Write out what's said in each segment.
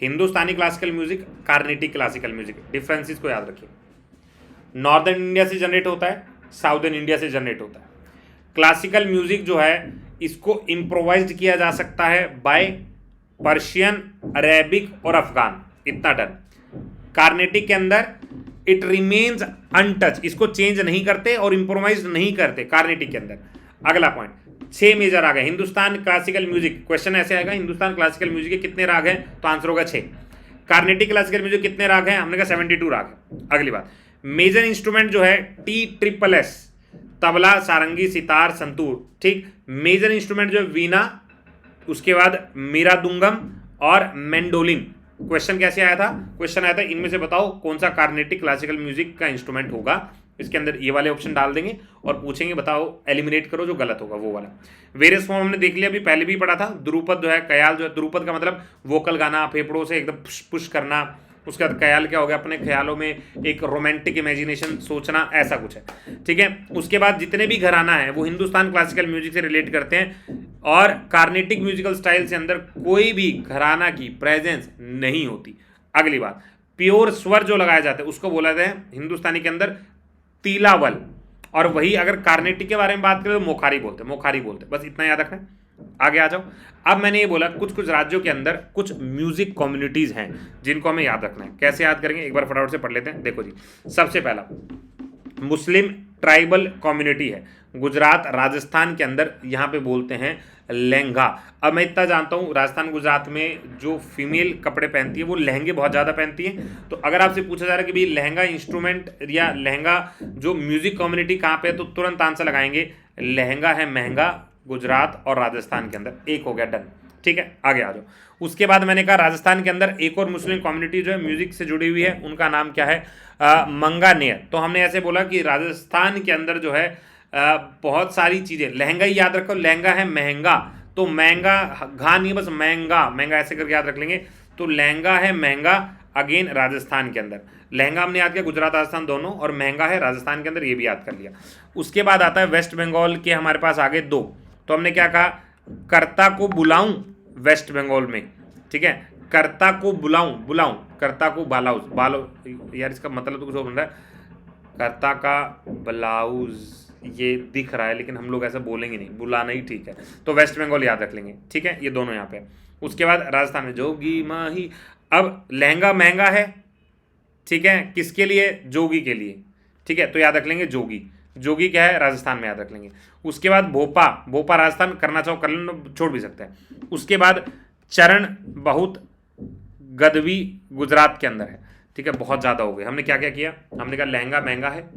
हिंदुस्तानी classical music, Carnatic classical music, differences को याद रखिए। नॉर्दर्न इंडिया से जनरेट होता है, साउदर्न इंडिया से जनरेट होता है। क्लासिकल म्यूजिक जो है इसको इम्प्रोवाइज्ड किया जा सकता है बाय पर्शियन, अरेबिक और अफगान, इतना डन। कार्नेटिक के अंदर इट रिमेन्स अनटच, इसको चेंज नहीं करते और इम्प्रोवाइज नहीं करते कार्नेटिक के अंदर। अगला पॉइंट, 6 मेजर राग है हिंदुस्तान क्लासिकल म्यूजिक। क्वेश्चन ऐसे आएगा, हिंदुस्तान क्लासिकल म्यूजिक के कितने राग हैं, तो आंसर होगा 6। कार्नेटिक क्लासिकल म्यूजिक कितने राग हैं, हमने कहा 72 राग है। अगली बात, मेजर इंस्ट्रूमेंट जो है T-SSS, तबला, सारंगी, सितार, संतूर, ठीक। मेजर इंस्ट्रूमेंट जो है वीणा, उसके बाद मीरादुंगम और मेंडोलिन। क्वेश्चन कैसे आया था, क्वेश्चन आया था इनमें से बताओ कौन सा कार्नेटिक क्लासिकल म्यूजिक का इंस्ट्रूमेंट होगा। इसके अंदर ये वाले ऑप्शन डाल देंगे और पूछेंगे बताओ, एलिमिनेट करो जो गलत होगा वो वाला। वेरियस फॉर्म हमने देख लिया, अभी पहले भी पढ़ा था। द्रुपद जो है, कयाल जो है, द्रुपद का मतलब वोकल गाना, फेफड़ों से एकदम पुश पुश करना। उसके बाद कयाल क्या हो गया, अपने ख्यालों में एक रोमांटिक इमेजिनेशन सोचना, ऐसा कुछ है, ठीक है। उसके बाद जितने भी घराना है वो हिंदुस्तान क्लासिकल म्यूजिक से रिलेट करते हैं, और कार्नेटिक म्यूजिकल स्टाइल से अंदर कोई भी घराना की प्रेजेंस नहीं होती। अगली बात, प्योर स्वर जो लगाए जाते हैं उसको बोला जाता है हिंदुस्तानी के अंदर तीलावल, और वही अगर कार्नेटिक के बारे में बात करें तो मोखारी बोलते हैं, मोखारी बोलते हैं। बस इतना याद रखना है, आगे आ जाओ। अब मैंने ये बोला कुछ कुछ राज्यों के अंदर कुछ म्यूजिक कम्युनिटीज हैं जिनको हमें याद रखना है। कैसे याद करेंगे, एक बार फटाफट से पढ़ लेते हैं। देखो जी, सबसे पहला मुस्लिम ट्राइबल कम्युनिटी है गुजरात राजस्थान के अंदर, यहाँ पे बोलते हैं लहंगा। अब मैं इतना जानता हूँ राजस्थान गुजरात में जो फीमेल कपड़े पहनती है वो लहंगे बहुत ज़्यादा पहनती है। तो अगर आपसे पूछा जा रहा है कि भाई लहंगा इंस्ट्रूमेंट या लहंगा जो म्यूजिक कम्युनिटी कहाँ पे है, तो तुरंत आंसर लगाएंगे लहंगा है महंगा, गुजरात और राजस्थान के अंदर। एक हो गया, डन, ठीक है। आगे आ जाओ। उसके बाद मैंने कहा राजस्थान के अंदर एक और मुस्लिम कम्युनिटी जो है म्यूजिक से जुड़ी हुई है, उनका नाम क्या है, मंगानेर। तो हमने ऐसे बोला कि राजस्थान के अंदर जो है बहुत सारी चीज़ें, लहंगा ही याद रखो, लहंगा है महंगा, तो महंगा घा नहीं, बस महंगा, महंगा ऐसे करके याद रख लेंगे। तो लहंगा है महंगा, अगेन राजस्थान के अंदर। लहंगा हमने याद किया गुजरात राजस्थान दोनों, और महंगा है राजस्थान के अंदर, ये भी याद कर लिया। उसके बाद आता है वेस्ट बंगाल के हमारे पास आगे 2। तो हमने क्या कहा, कर्ता को बुलाऊं वेस्ट बंगाल में, ठीक है। कर्ता को बुलाऊं, बुलाऊं, कर्ता को बालाउज, बालो यार इसका मतलब तो कुछ और बन रहा है, कर्ता का ब्लाउज ये दिख रहा है, लेकिन हम लोग ऐसा बोलेंगे नहीं, बुलाना ही ठीक है। तो वेस्ट बंगाल याद रख लेंगे, ठीक है, ये दोनों यहाँ पे। उसके बाद राजस्थान में जोगी माही। अब लहंगा महंगा है, ठीक है, किसके लिए, जोगी के लिए, ठीक है, तो याद रख लेंगे जोगी। जोगी क्या है, राजस्थान में याद रख लेंगे। उसके बाद भोपा, भोपा राजस्थान, करना चाहो कर लेना, छोड़ भी सकते हैं। उसके बाद चरण बहुत गदवी गुजरात के अंदर है, ठीक है, बहुत ज़्यादा हो गए। हमने क्या क्या किया, हमने कहा लहंगा महंगा है,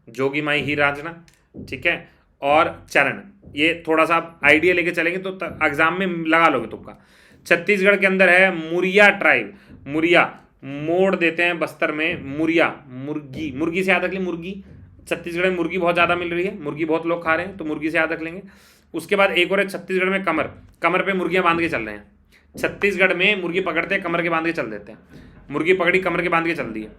जोगी माई ही राजना, ठीक है, और चरण, ये थोड़ा सा आप आइडिया लेके चलेंगे तो एग्जाम में लगा लोगे तुक्का। छत्तीसगढ़ के अंदर है मुरिया ट्राइब, मुरिया मोड़ देते हैं बस्तर में, मुरिया, मुर्गी, मुर्गी से याद रख लें, मुर्गी, छत्तीसगढ़ में मुर्गी बहुत ज़्यादा मिल रही है, मुर्गी बहुत लोग खा रहे हैं, तो मुर्गी से याद रख लेंगे। उसके बाद एक और है छत्तीसगढ़ में कमर, कमर पे मुर्गियाँ बांध के चल रहे हैं। छत्तीसगढ़ में मुर्गी पकड़ते हैं, कमर के बांध के चल देते हैं, मुर्गी पकड़ी कमर के बांध के चल दी है।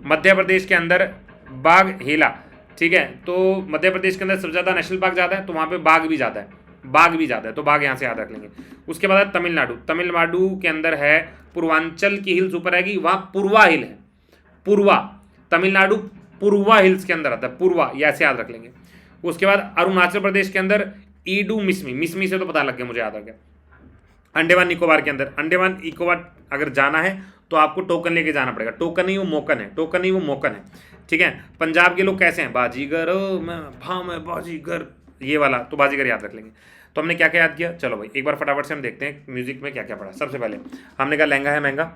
मध्य प्रदेश के अंदर बाघ हेला, ठीक है, तो मध्य प्रदेश के अंदर सबसे ज़्यादा नेशनल पार्क ज़्यादा है, तो वहाँ पे बाघ भी ज़्यादा है, बाघ भी ज़्यादा है, तो बाघ यहाँ से याद रख लेंगे। उसके बाद है तमिलनाडु, तमिलनाडु के अंदर है पूर्वांचल की हिल्स ऊपर आएगी, वहाँ पूर्वा हिल है, पूर्वा, तमिलनाडु पूर्वा हिल्स के अंदर आता है, पूर्वा, ये ऐसे याद रख लेंगे। उसके बाद अरुणाचल प्रदेश के अंदर ईडू मिसमी, मिसमी से तो पता लग गया मुझे, याद आ गया। अंडमान निकोबार के अंदर, अंडमान निकोबार अगर जाना है तो आपको टोकन लेके जाना पड़ेगा, टोकन नहीं वो मोकन है, टोकन नहीं वो मोकन है, ठीक है। पंजाब के लोग कैसे हैं, बाजीगर मैं भाँ मैं बाजीगर, ये वाला, तो बाजीगर याद रख लेंगे। तो हमने क्या क्या याद किया, चलो भाई एक बार फटाफट से हम देखते हैं म्यूजिक में क्या क्या पढ़ा। सबसे पहले हमने कहा लहंगा है महंगा,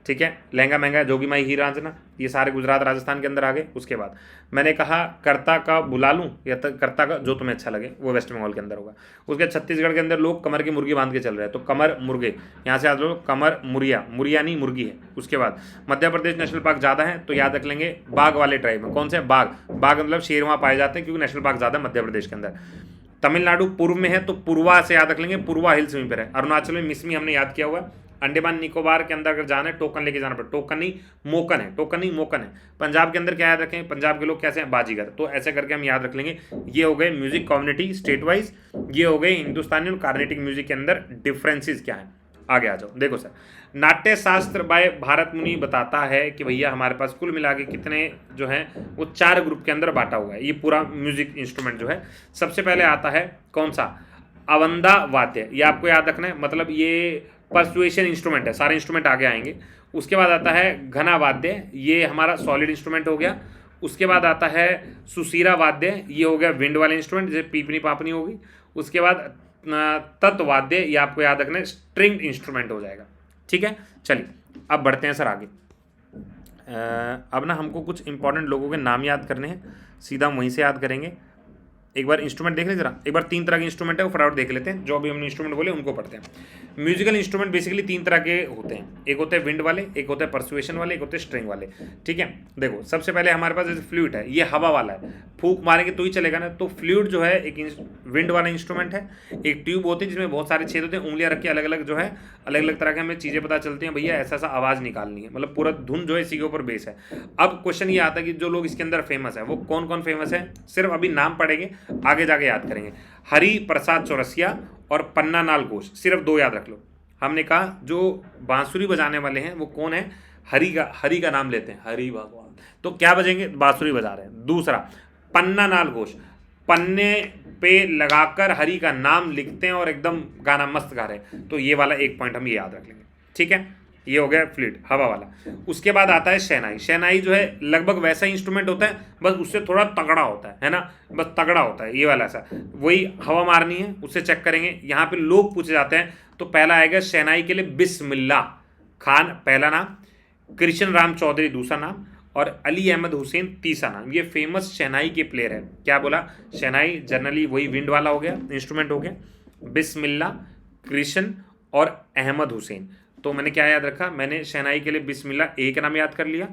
ठीक है, लहंगा महंगा है, जोगी माई हीरा रांझना, ये सारे गुजरात राजस्थान के अंदर आ गए। उसके बाद मैंने कहा कर्ता का बुला लूँ या कर्ता का जो तुम्हें अच्छा लगे, वो वेस्ट बंगाल के अंदर होगा। उसके छत्तीसगढ़ के अंदर लोग कमर की मुर्गी बांध के चल रहे हैं, तो कमर मुर्गे, यहाँ से याद लो कमर मुरिया, मुरिया नहीं मुर्गी है। उसके बाद मध्य प्रदेश नेशनल पार्क ज़्यादा है, तो याद रख लेंगे बाघ वाले ट्राइब में, कौन से बाघ, बाघ मतलब शेर वहाँ पाए जाते हैं, क्योंकि नेशनल पार्क ज़्यादा है मध्य प्रदेश के अंदर। तमिलनाडु पूर्व में है, तो पूर्वा से याद रख लेंगे, पूर्वा हिल्स में पर है। अरुणाचल में मिसमी हमने याद किया हुआ है। अंडमान निकोबार के अंदर अगर जाना है टोकन लेके जाना पड़ेगा, टोकन नहीं मोकन है, टोकन नहीं मोकन है। पंजाब के अंदर क्या याद रखें, पंजाब के लोग कैसे हैं, बाजीगर, तो ऐसे करके हम याद रख लेंगे। ये हो गए म्यूजिक कम्युनिटी स्टेट वाइज, ये हो गए हिंदुस्तानी और कार्नेटिक म्यूजिक के अंदर डिफरेंसेस क्या है। आगे आ जाओ। देखो सर, नाट्य शास्त्र बाय भारत मुनि बताता है कि भैया हमारे पास कुल मिला के कितने जो हैं वो 4 ग्रुप के अंदर बांटा हुआ है ये पूरा म्यूजिक इंस्ट्रूमेंट जो है। सबसे पहले आता है कौन सा, अवंदा वाद्य, ये आपको याद रखना है, मतलब ये परसुएशन इंस्ट्रूमेंट है, सारे इंस्ट्रूमेंट आगे आएंगे। उसके बाद आता है घना वाद्य, ये हमारा सॉलिड इंस्ट्रूमेंट हो गया। उसके बाद आता है सुशीरा वाद्य, ये हो गया विंड वाले इंस्ट्रूमेंट जैसे पीपनी पापनी होगी। उसके बाद तत्वाद्य, ये आपको याद रखना है स्ट्रिंग इंस्ट्रूमेंट हो जाएगा। ठीक है, चलिए अब बढ़ते हैं सर आगे। अब ना हमको कुछ इंपॉर्टेंट लोगों के नाम याद करने हैं, सीधा हम वहीं से याद करेंगे। एक बार इंस्ट्रूमेंट देख लें जरा, एक बार 3 तरह के इंस्ट्रूमेंट है वो फटाफट देख लेते हैं, जो अभी हमने इंस्ट्रूमेंट बोले उनको पढ़ते हैं। म्यूजिकल इंस्ट्रूमेंट बेसिकली 3 तरह के होते हैं, एक होते हैं विंड वाले, एक होते हैं परसुएशन वाले, एक होते हैं स्ट्रिंग वाले। ठीक है, देखो सबसे पहले हमारे पास जैसे फ्लूट है, ये हवा वाला है, फूंक मारेंगे तो ही चलेगा ना। तो फ्लूट जो है एक विंड वाला इंस्ट्रूमेंट है। एक ट्यूब होती है जिसमें बहुत सारे छेद होते हैं, उंगलियां रख के अलग अलग जो है अलग अलग तरह के हमें चीज़ें पता चलती हैं, भैया ऐसा ऐसा आवाज़ निकालनी है, मतलब पूरा धुन जो है इसी के ऊपर बेस है। अब क्वेश्चन ये आता है कि जो लोग इसके अंदर फेमस है वो कौन कौन फेमस है, सिर्फ अभी नाम पढ़ेंगे, आगे जाके याद करेंगे। हरि प्रसाद चौरसिया और पन्ना नाल घोष, सिर्फ 2 याद रख लो। हमने कहा जो बांसुरी बजाने वाले हैं वो कौन है, हरि का नाम लेते हैं, हरि भगवान, तो क्या बजेंगे, बांसुरी बजा रहे हैं। दूसरा पन्ना नाल घोष, पन्ने पे लगाकर हरि का नाम लिखते हैं और एकदम गाना मस्त गा रहे हैं, तो ये वाला एक पॉइंट हम ये याद रख लेंगे। ठीक है, ये हो गया फ्लूट हवा वाला। उसके बाद आता है शहनाई। शहनाई जो है लगभग वैसा ही इंस्ट्रूमेंट होता है, बस उससे थोड़ा तगड़ा होता है ना, बस तगड़ा होता है ये वाला। ऐसा वही हवा मारनी है, उससे चेक करेंगे। यहाँ पे लोग पूछे जाते हैं, तो पहला आएगा शहनाई के लिए बिस्मिल्लाह खान पहला नाम, कृष्ण राम चौधरी दूसरा नाम, और अली अहमद हुसैन तीसरा नाम। ये फेमस शहनाई के प्लेयर है। क्या बोला, शहनाई जनरली वही विंड वाला हो गया, इंस्ट्रूमेंट हो गया, बिस्मिल्लाह, कृष्ण और अहमद हुसैन। तो मैंने क्या याद रखा, मैंने शहनाई के लिए बिस्मिल्लाह एक नाम याद कर लिया,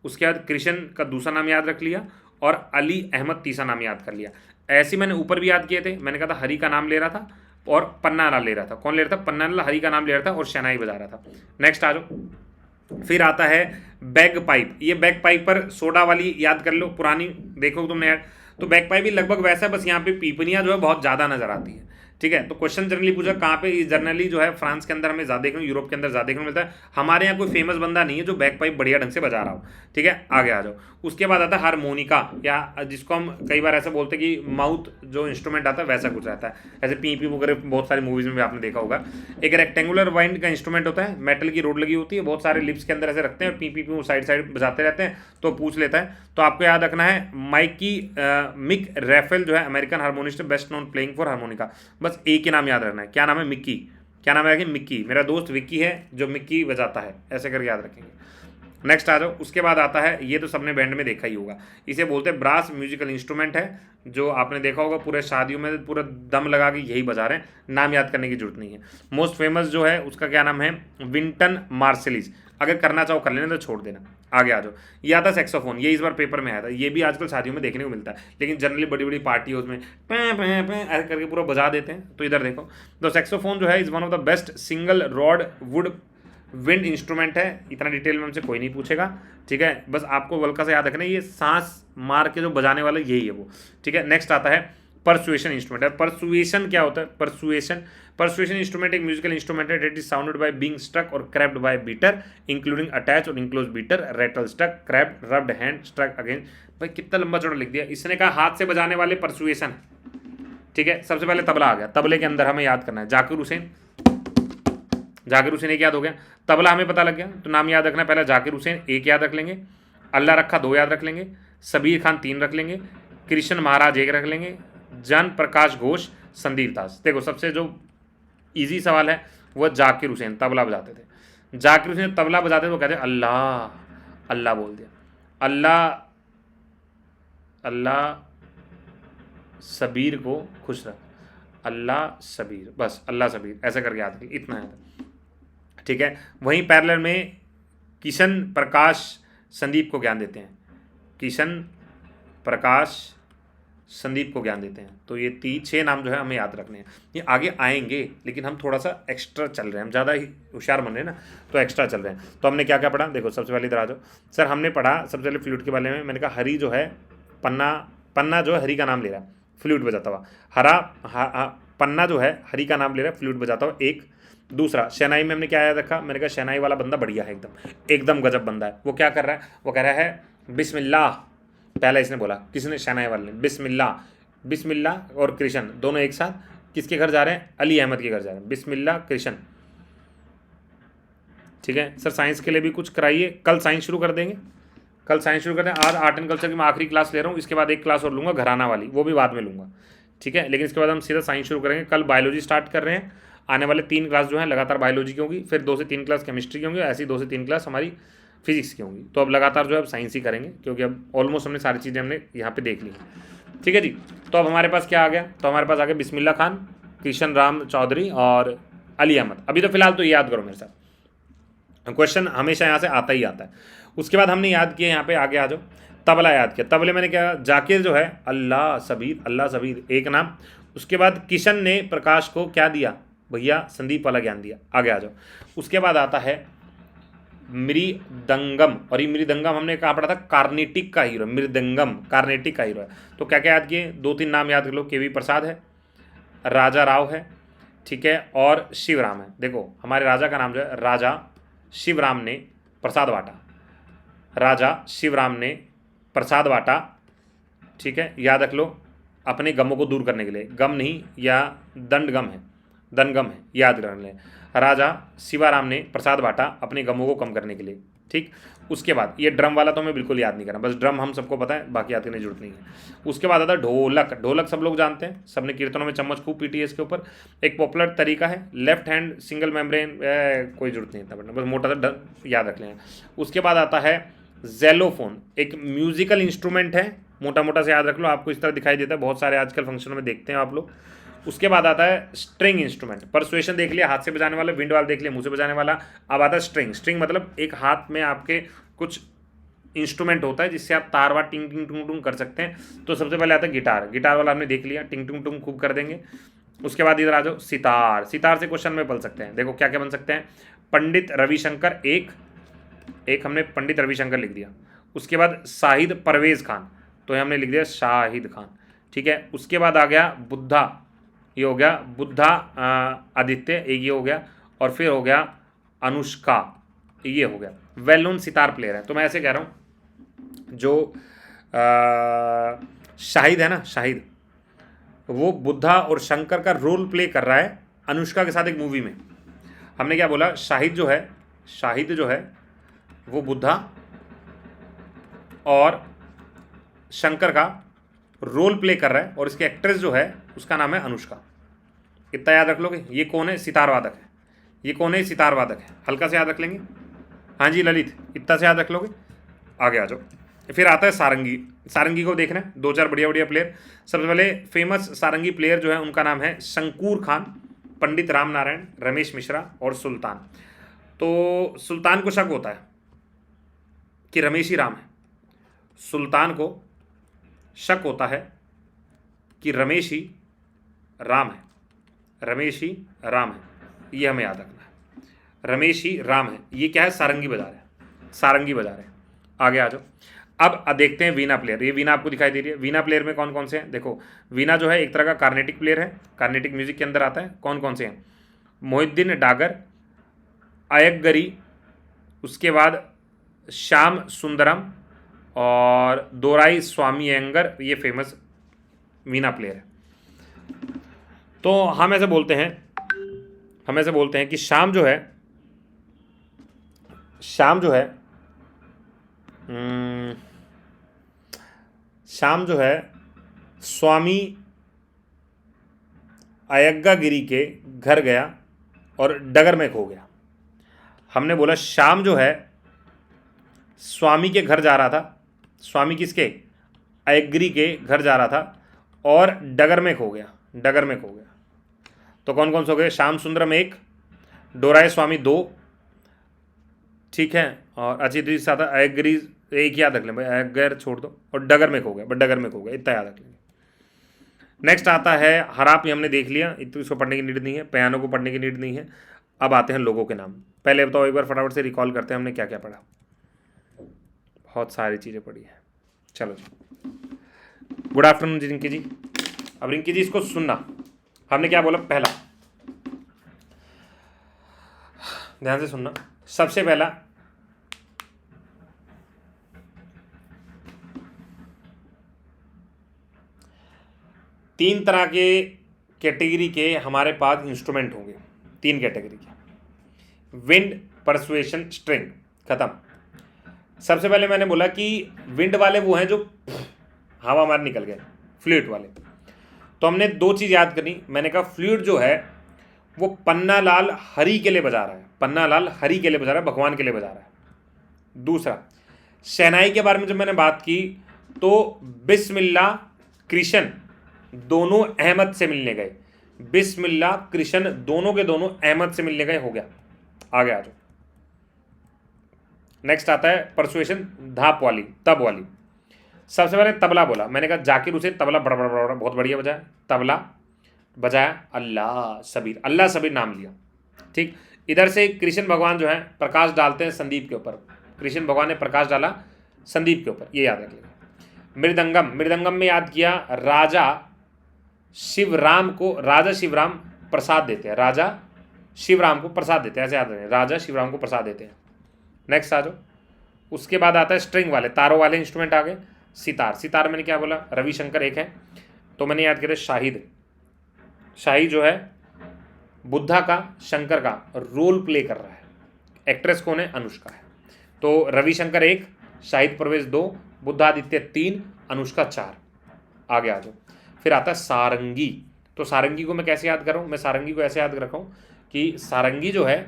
उसके बाद कृष्ण का दूसरा नाम याद रख लिया और अली अहमद तीसरा नाम याद कर लिया। ऐसे मैंने ऊपर भी याद किए थे, मैंने कहा था हरि का नाम ले रहा था और पन्ना नाल ले रहा था। कौन ले रहा था, पन्ना नाल, हरि का नाम ले रहा था और शहनाई बजा रहा था। नेक्स्ट आ जाओ। फिर आता है बैग पाइप। ये बैग पाइप पर सोडा वाली याद कर लो, पुरानी देखो तुमने यार, तो बैग पाइप भी लगभग वैसा है, बस यहाँ पे पीपनियाँ जो है बहुत ज़्यादा नजर आती है। ठीक है, तो क्वेश्चन जनरली पूछा कहाँ पे, जनरली जो है फ्रांस के अंदर हमें ज़्यादा देखने, यूरोप के अंदर ज़्यादा देखने को मिलता है। हमारे यहाँ कोई फेमस बंदा नहीं है जो बैक पाइप बढ़िया ढंग से बजा रहा हो। ठीक है, आगे आ जाओ। उसके बाद आता है हारमोनिका, या जिसको हम कई बार ऐसा बोलते हैं कि माउथ जो इंस्ट्रूमेंट आता है वैसा कुछ रहता है, ऐसे पी पी वगैरह बहुत सारी मूवीज़ में भी आपने देखा होगा। एक रेक्टेंगुलर वाइंड का इंस्ट्रूमेंट होता है, मेटल की रोड लगी होती है, बहुत सारे लिप्स के अंदर ऐसे रखते हैं और P P P side side बजाते रहते हैं, तो पूछ लेता है। तो आपको याद रखना है माइकी मिक रैफेल जो है American harmonist, best known playing for harmonica. बस एक ही नाम याद रखना है, क्या नाम है, मिक्की। क्या नाम है, मिक्की। मेरा दोस्त विक्की है जो मिक्की बजाता है, ऐसे करके याद रखेंगे। नेक्स्ट आ जाओ। उसके बाद आता है, ये तो सबने बैंड में देखा ही होगा, इसे बोलते हैं ब्रास म्यूजिकल इंस्ट्रूमेंट है, जो आपने देखा होगा पूरे शादियों में पूरा दम लगा के यही बजा रहे हैं, नाम याद करने की जरूरत नहीं है। मोस्ट फेमस जो है उसका क्या नाम है, विंटन मार्सेलिस। अगर करना चाहो कर लेना, तो छोड़ देना। आगे आ जाओ। ये आता है सेक्सोफोन, ये इस बार पेपर में आया था, ये भी आजकल शादियों में देखने को मिलता है, लेकिन जनरली बड़ी बड़ी पार्टी है उसमें पैं पैं पैं ऐसे करके पूरा बजा देते हैं। तो इधर देखो, तो सेक्सोफोन जो है is one of the best single rod would wind instrument है। इतना डिटेल में हमसे कोई नहीं पूछेगा। ठीक है, बस आपको हल्का से याद रखना है, ये सांस मार के जो बजाने वाला यही है वो। ठीक है, नेक्स्ट आता है परसुएशन इंस्ट्रूमेंट है। परसुएशन क्या होता है, परसुएशन इंस्ट्रूमेंट एक म्यूजिकल इंस्ट्रूमेंट है that is sounded by being struck और scraped by beater including attach और enclose beater, rattle struck, scraped, rubbed hand, struck again. भाई कितना लंबा चौड़ा लिख दिया। इसने कहा हाथ से बजाने वाले परसुएशन। ठीक है, सबसे पहले तबला आ गया, तबले के अंदर हमें याद करना है जाकिर हुसैन। जाकिर हुसैन एक याद हो गया, तबला हमें पता लग गया, तो नाम याद रखना है। पहला जाकिर हुसैन एक याद रख लेंगे, अल्लाह रखा 2 याद रख लेंगे, सबीर खान 3 रख लेंगे, कृष्ण महाराज 1 रख लेंगे, जन प्रकाश घोष, संदीप दास। देखो सबसे जो इजी सवाल है वह जाकिर हुसैन तबला बजाते थे। जाकिर हुसैन तबला बजाते थे वो कहते अल्लाह, अल्लाह बोल दिया, अल्लाह अल्लाह सबीर को खुश रख, अल्लाह सबीर, बस अल्लाह सबीर ऐसा करके याद रखिए, इतना है। ठीक है, वहीं पैरेलल में किशन प्रकाश संदीप को ज्ञान देते हैं, किशन प्रकाश संदीप को ज्ञान देते हैं। तो ये 6 नाम जो है हमें याद रखने हैं। ये आगे आएंगे लेकिन हम थोड़ा सा एक्स्ट्रा चल रहे हैं, हम ज़्यादा ही होशियार बन रहे हैं ना, तो एक्स्ट्रा चल रहे हैं। तो हमने क्या क्या पढ़ा, देखो सबसे पहले इधर आ जाओ सर। हमने पढ़ा सबसे पहले फ्लूट के बारे में, मैंने कहा हरी जो है पन्ना जो है हरी का नाम ले रहा है, फ्लूट बजाता हुआ। पन्ना जो है हरी का नाम ले रहा है, फ्लूट बजाता हुआ 1। दूसरा शहनाई में हमने क्या याद रखा, मैंने कहा शहनाई वाला बंदा बढ़िया है, एकदम एकदम गजब बंदा है। वो क्या कर रहा है, वो कह रहा है बिस्मिल्लाह, पहला इसने बोला, किसने, शहनाई वाले ने, बिस्मिल्लाह, बिस्मिल्लाह और कृष्ण दोनों एक साथ किसके घर जा रहे हैं, अली अहमद के घर जा रहे हैं, बिस्मिल्लाह कृष्ण। ठीक है सर, साइंस के लिए भी कुछ कराइए, कल साइंस शुरू कर देंगे, कल साइंस शुरू करते हैं। आज आर्ट एंड कल्चर की मैं आखिरी क्लास ले रहा हूँ, इसके बाद एक क्लास और लूँगा घराना वाली, वो भी बाद में लूँगा, ठीक है। लेकिन इसके बाद हम सीधा साइंस शुरू करेंगे। कल बायोलॉजी स्टार्ट कर रहे हैं, आने वाले 3 क्लास जो है लगातार बायोलॉजी की होंगी, फिर 2 से 3 क्लास केमिस्ट्री की होंगी, ऐसी 2 से 3 क्लास हमारी फिजिक्स की होंगी। तो अब लगातार जो है अब साइंस ही करेंगे, क्योंकि अब ऑलमोस्ट हमने सारी चीज़ें हमने यहाँ पे देख ली हैं। ठीक है जी, तो अब हमारे पास क्या आ गया, तो हमारे पास आ गया बिस्मिल्लाह खान, किशन राम चौधरी और अली अहमद। अभी तो फिलहाल तो याद करो मेरे साथ, क्वेश्चन हमेशा यहाँ से आता ही आता है। उसके बाद हमने याद किया, यहाँ पे आगे आ जाओ, तबला याद किया। तबले मैंने क्या, जाकिर जो है अल्लाह सबीर एक नाम। उसके बाद किशन ने प्रकाश को क्या दिया भैया, संदीप वाला ज्ञान दिया। आगे आ जाओ, उसके बाद आता है मृदंगम, और ये मृदंगम हमने कहा पढ़ा था, कार्नेटिक का हीरो, मृदंगम कार्नेटिक का हीरो है। तो क्या क्या याद किए, 2-3 नाम याद कर लो, के वी प्रसाद है, राजा राव है, ठीक है, और शिवराम है। देखो हमारे राजा का नाम जो है राजा शिवराम ने प्रसाद बांटा, राजा शिवराम ने प्रसाद बांटा, ठीक है, याद रख लो, अपने गमों को दूर करने के लिए, गम नहीं या दंडगम है, दनगम है, याद रख लें। राजा शिवाराम ने प्रसाद बांटा अपने गमों को कम करने के लिए, ठीक। उसके बाद ये ड्रम वाला तो हमें बिल्कुल याद नहीं करना, बस ड्रम हम सबको पता है, बाकी याद करने की जरूरत नहीं है। उसके बाद आता है ढोलक, ढोलक सब लोग जानते हैं, सबने कीर्तनों में चम्मच खूब पीटी है इसके ऊपर। एक पॉपुलर तरीका है, लेफ्ट हैंड सिंगल मेम्ब्रेन, कोई जरूरत नहीं इतना पढ़ना, बस मोटा सा याद रख लें। उसके बाद आता है जेलोफोन, एक म्यूजिकल इंस्ट्रूमेंट है, मोटा मोटा से याद रख लो, आपको इस तरह दिखाई देता है, बहुत सारे आजकल फंक्शनों में देखते हैं आप लोग। उसके बाद आता है स्ट्रिंग इंस्ट्रूमेंट, परसुएशन देख लिया, हाथ से बजाने वाला, विंड वाल देख लिया, मुंह से बजाने वाला। अब आता है स्ट्रिंग, स्ट्रिंग मतलब एक हाथ में आपके कुछ इंस्ट्रूमेंट होता है जिससे आप तार वार टिंग टिंग टुंग टुंग कर सकते हैं। तो सबसे पहले आता है गिटार, गिटार वाला हमने देख लिया, टिंग टुंग टुंग खूब कर देंगे। उसके बाद इधर आ जाओ सितार, सितार से क्वेश्चन में पढ़ सकते हैं, देखो क्या क्या बन सकते हैं, पंडित रविशंकर, एक हमने पंडित रविशंकर लिख दिया। उसके बाद शाहिद परवेज खान, तो ये हमने लिख दिया शाहिद खान, ठीक है। उसके बाद आ गया बुद्धा, ये हो गया बुद्धा आदित्य, एक ये हो गया, और फिर हो गया अनुष्का, ये हो गया। वेल नोन सितार प्लेयर है, तो मैं ऐसे कह रहा हूँ जो शाहिद है ना, शाहिद, वो बुद्धा और शंकर का रोल प्ले कर रहा है अनुष्का के साथ एक मूवी में। हमने क्या बोला, शाहिद जो है वो बुद्धा और शंकर का रोल प्ले कर रहा है, और इसके एक्ट्रेस जो है उसका नाम है अनुष्का। इतना याद रख लोगे, ये कौन है, सितार वादक है, ये कौन है, सितार वादक है, हल्का से याद रख लेंगे। हाँ जी ललित, इतना से याद रख लोगे, आगे आ जाओ। फिर आता है सारंगी, सारंगी को देखना है, 2-4 बढ़िया बढ़िया प्लेयर। सबसे पहले फेमस सारंगी प्लेयर जो है उनका नाम है शंकूर खान, पंडित राम नारायण, रमेश मिश्रा और सुल्तान। तो सुल्तान को शक होता है कि रमेश ही राम है, सुल्तान को शक होता है कि रमेश ही राम है, रमेश ही राम है, ये हमें याद रखना है, रमेश ही राम है। ये क्या है, सारंगी बजा रहे हैं, सारंगी बजा रहे हैं। आगे आ जाओ, अब देखते हैं वीणा प्लेयर। ये वीणा आपको दिखाई दे रही है, वीणा प्लेयर में कौन कौन से हैं, देखो वीणा जो है एक तरह का कार्नेटिक प्लेयर है, कार्नेटिक म्यूजिक के अंदर आता है। कौन कौन से हैं, मोहिउद्दीन डागर, अय्यगरी, उसके बाद श्याम सुंदरम और दोराई स्वामी अयंगर, ये फेमस वीणा प्लेयर है। तो हम ऐसे बोलते हैं कि श्याम जो है स्वामी अय्यगगिरी के घर गया और डगर में खो गया। हमने बोला श्याम जो है स्वामी के घर जा रहा था, स्वामी किसके, अय्यगगिरी के घर जा रहा था, और डगर में खो गया, डगर में खो गया। तो कौन कौन से हो गए, श्याम सुंदरम 1, डोराई स्वामी 2, ठीक है, और अच्छी तरीके से आता है अय्यगगिरी, एक याद रख लें भाई, अय्यगर छोड़ दो, और डगर में खो गया, बट डगर में खो गया, इतना याद रख लेंगे। नेक्स्ट आता है हराप, ये हमने देख लिया, तो इसको पढ़ने की नीड नहीं है, पियानो को पढ़ने की नीड नहीं है। अब आते हैं लोगों के नाम। पहले बताओ एक बार फटाफट से रिकॉल करते हैं हमने क्या क्या पढ़ा। बहुत सारी चीज़ें पढ़ी है, चलो जी। गुड आफ्टरनून जी रिंकी जी। अब रिंकी जी इसको सुनना, हमने क्या बोला, पहला ध्यान से सुनना। सबसे पहला तीन तरह के कैटेगरी के हमारे पास इंस्ट्रूमेंट होंगे, तीन कैटेगरी के। विंड, परसुएशन, स्ट्रिंग, खत्म। सबसे पहले मैंने बोला कि विंड वाले वो हैं जो हवा मार निकल गए, फ्लूट वाले। तो हमने दो चीज़ याद करनी। मैंने कहा फ्लूट जो है वो पन्ना लाल हरि के लिए बजा रहा है, पन्ना लाल हरि के लिए बजा रहा है, भगवान के लिए बजा रहा है। दूसरा, शहनाई के बारे में जब मैंने बात की तो बिस्मिल्लाह कृष्ण दोनों अहमद से मिलने गए, बिस्मिल्लाह कृष्ण दोनों के दोनों अहमद से मिलने गए, हो गया। आगे आ जाओ। नेक्स्ट आता है परसुएशन, धाप वाली, तब वाली। सबसे पहले तबला बोला, मैंने कहा जाकिर हुसैन तबला बड़ा बड़ा बड़ा बहुत बढ़िया बजाया, तबला बजाया, अल्लाह सबीर, अल्लाह सबीर नाम लिया, ठीक। इधर से कृष्ण भगवान जो है प्रकाश डालते हैं संदीप के ऊपर, कृष्ण भगवान ने प्रकाश डाला संदीप के ऊपर, ये याद रख लेगा। मृदंगम, मृदंगम में याद किया राजा शिवराम को, राजा शिवराम प्रसाद देते हैं, राजा शिवराम को प्रसाद देते हैं, ऐसे याद रखें, राजा शिवराम को प्रसाद देते हैं। नेक्स्ट आ जाओ। उसके बाद आता है स्ट्रिंग वाले, तारों वाले इंस्ट्रूमेंट आ गए। सितार, सितार मैंने क्या बोला, रविशंकर एक है, तो मैंने याद किया शाहिद, शाहिद जो है बुद्धा का, शंकर का रोल प्ले कर रहा है। एक्ट्रेस कौन है, अनुष्का है। तो रविशंकर एक, शाहिद परवेज दो, बुद्धादित्य तीन, अनुष्का चार। आगे आ जाओ। फिर आता है सारंगी। तो सारंगी को मैं कैसे याद कर रहा हूँ, मैं सारंगी को ऐसे याद कर रखा हूँ कि सारंगी जो है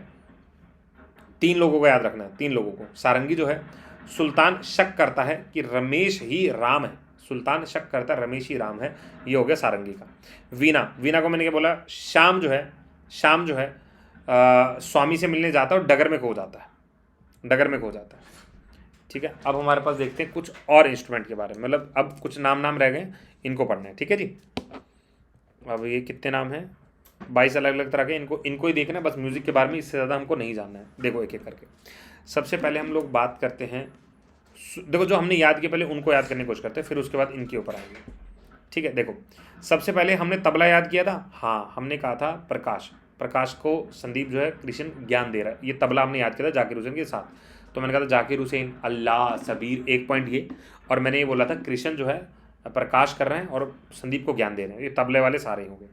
तीन लोगों को याद रखना है, तीन लोगों को। सारंगी जो है, सुल्तान शक करता है कि रमेश ही राम है, सुल्तान शक करता है रमेश ही राम है, ये हो गया सारंगी का। वीणा, वीणा को मैंने क्या बोला, श्याम जो है, श्याम जो है स्वामी से मिलने जाता है और डगर में खो जाता है, डगर में खो जाता है, ठीक है। अब हमारे पास देखते हैं कुछ और इंस्ट्रूमेंट के बारे में, मतलब अब कुछ नाम रह गए, इनको पढ़ना है, ठीक है जी। अब ये कितने नाम हैं, 22 अलग अलग तरह के, इनको ही देखना बस, म्यूज़िक के बारे में इससे ज़्यादा हमको नहीं जानना है। देखो एक एक करके। सबसे पहले हम लोग बात करते हैं, देखो जो हमने याद किया पहले उनको याद करने की कोशिश करते हैं, फिर उसके बाद इनके ऊपर आएंगे, ठीक है। देखो सबसे पहले हमने तबला याद किया था, हाँ हमने कहा था प्रकाश, प्रकाश को संदीप जो है कृष्ण ज्ञान दे रहा है, ये तबला हमने याद किया था जाकिर हुसैन के साथ। तो मैंने कहा था जाकिर हुसैन, अल्लाह सबीर, एक पॉइंट ये। और मैंने ये बोला था कृष्ण जो है प्रकाश कर रहे हैं और संदीप को ज्ञान दे रहे हैं, ये तबले वाले सारे हो गए,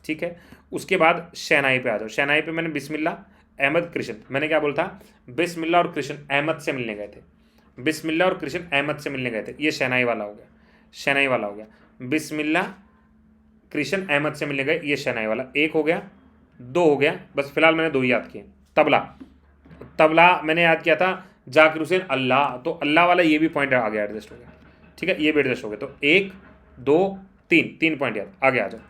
ठीक है। उसके बाद शहनाई पे आ जाओ। शहनाई पे मैंने बिस्मिल्लाह अहमद कृष्ण, मैंने क्या बोला था, बिस्मिल्लाह और कृष्ण अहमद से मिलने गए थे, बिस्मिल्लाह और कृष्ण अहमद से मिलने गए थे, ये शहनाई वाला हो गया, शहनाई वाला हो गया। बिस्मिल्लाह कृष्ण अहमद से मिलने गए, ये शहनाई वाला एक हो गया, दो हो गया, बस फिलहाल मैंने दो ही याद किए। तबला, तबला मैंने याद किया था जाकिर हुसैन अल्लाह, तो अल्लाह वाला ये भी पॉइंट आ गया, एडजस्ट हो गया, ठीक है, ये भी एडजस्ट हो गया। तो एक दो तीन, तीन पॉइंट याद, आगे आ जाओ।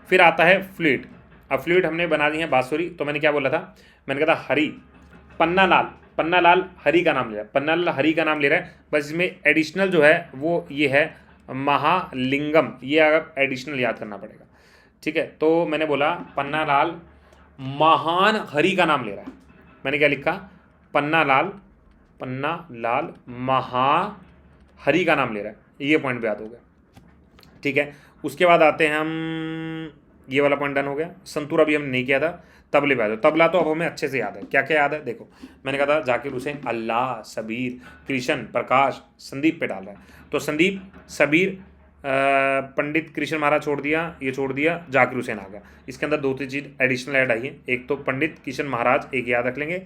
फिर आता है फ्लूट। अब फ्लूट हमने बना दी है बांसुरी, तो मैंने क्या बोला था, मैंने कहा था हरी, पन्ना लाल, पन्ना लाल हरी का नाम ले रहा है, पन्ना लाल हरी का नाम ले रहा है, बस इसमें एडिशनल जो है वो ये है महालिंगम, ये अगर एडिशनल याद करना पड़ेगा, ठीक है। तो मैंने बोला पन्ना लाल महान हरि का नाम ले रहा है, मैंने क्या लिखा, पन्ना लाल महा हरि का नाम ले रहा है, ये पॉइंट पे याद हो गया, ठीक है। उसके बाद आते हैं हम, ये वाला पॉइंट डन हो गया। संतूर अभी हमने नहीं किया था, तबले पे आ जाओ। तबला तो अब हमें अच्छे से याद है, क्या क्या याद है देखो, मैंने कहा था जाकिर हुसैन अल्लाह सबीर कृष्ण प्रकाश संदीप पे डाल रहा है, तो संदीप सबीर पंडित कृष्ण महाराज छोड़ दिया, ये छोड़ दिया, जाकिर हुसैन आ गया। इसके अंदर दो तीन चीज़ एडिशनल ऐड आई है, एक तो पंडित कृष्ण महाराज एक याद रख लेंगे,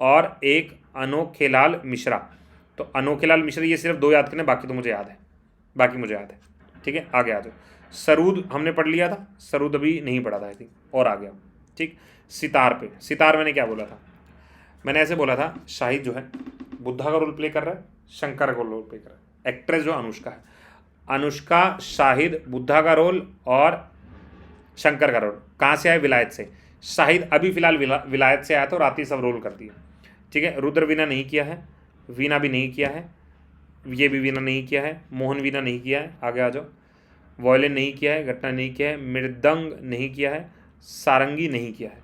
और एक अनोखेलाल मिश्रा। तो अनोखेलाल मिश्रा ये सिर्फ दो याद करने, बाकी तो मुझे याद है, बाकी मुझे याद है, ठीक है। आगे आ जाओ। सरूद हमने पढ़ लिया था, सरूद अभी नहीं पढ़ा था आई थिंक, और आ गया, ठीक। सितार पे, सितार मैंने क्या बोला था, मैंने ऐसे बोला था शाहिद जो है बुद्धा का रोल प्ले कर रहा है, शंकर का रोल प्ले कर रहा है, एक्ट्रेस जो अनुष्का है, अनुष्का शाहिद बुद्धा का रोल और शंकर का रोल, कहाँ से आए, विलायत से। शाहिद अभी फिलहाल विलायत से आया था और आती सब रोल कर दिया, ठीक है। रुद्र वीणा नहीं किया है, वीणा भी नहीं किया है, ये भी वीणा नहीं किया है, मोहन वीणा नहीं किया है, आगे आ जाओ। वॉयलिन नहीं किया है, घटना नहीं किया है, मृदंग नहीं किया है, सारंगी नहीं किया है,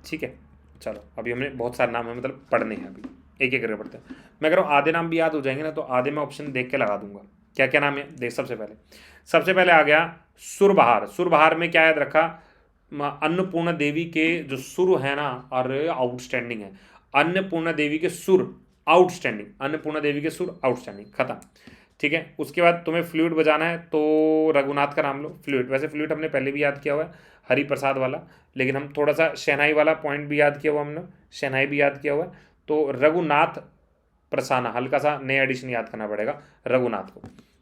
ठीक है। चलो अभी हमने बहुत सारे नाम है, मतलब पढ़ने हैं, अभी एक एक करके पढ़ते हैं। मैं कह रहा हूँ आधे नाम भी याद हो जाएंगे ना, तो आधे मैं ऑप्शन देख के लगा दूंगा क्या क्या नाम है, देख। सबसे पहले आ गया सुरबहार। सुरबहार में क्या याद रखा, अन्नपूर्णा देवी के जो सुर है ना, अरे आउटस्टैंडिंग है। अन्नपूर्णा देवी के सुर आउटस्टैंडिंग, अन्नपूर्णा देवी के सुर आउटस्टैंडिंग, खत्म। ठीक है, उसके बाद तुम्हें फ्लूट बजाना है तो रघुनाथ का नाम लो। फ्लूट, वैसे फ्लूट हमने पहले भी याद किया हुआ है, हरि प्रसाद वाला, लेकिन हम थोड़ा सा शहनाई वाला पॉइंट भी याद किया हुआ हमने, शहनाई भी याद किया हुआ है। तो रघुनाथ प्रसाना, हल्का सा नया एडिशन याद करना पड़ेगा रघुनाथ को।